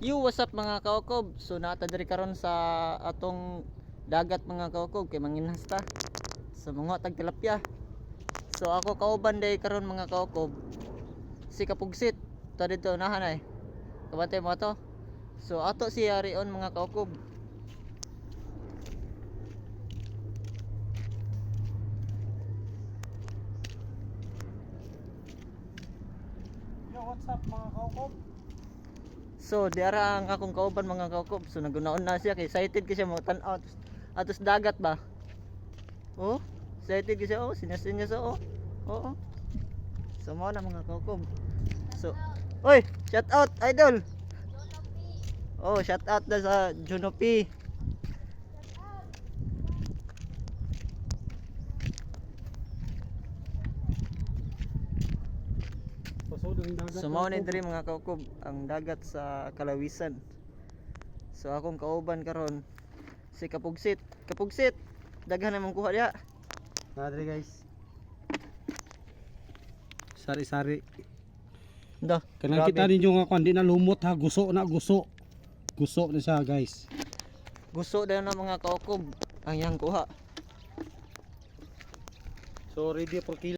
Yo, what's up mga kaukob? So naata diri karon sa atong dagat mga kaukob kay manginhasta. So mga tag tilapia. So ako kauban day karon mga kaukob. Si Kapugsit. To dito nahan ay. Kabantay mo to. So ato si Arion mga kaukob. Yo, what's up mga kaukob? So diara ang akong kauban mga kaukob. So nagunaon na siya kay excited kasi siya mo tan-aw atos dagat ba. Oh, excited kasi siya oh, sinas-sinas oh. Oo. So mo na mga kaukob. So, oy, shout out idol. Oh, shout out na sa Junopi. Pasod ang dagat. So mao ni diri mga kaukob ang dagat sa Kalawisan. So akong kauban karon si Kapugsit. Kapugsit, daghan na mong kuha diha. Nadre guys. Sari-sari. Dah, Kanang kita ninyo nga kuan di na lumot ha, guso na guso. Guso na siya guys. Gusto daw na mga kaukob ang yang kuha. So ready for kill.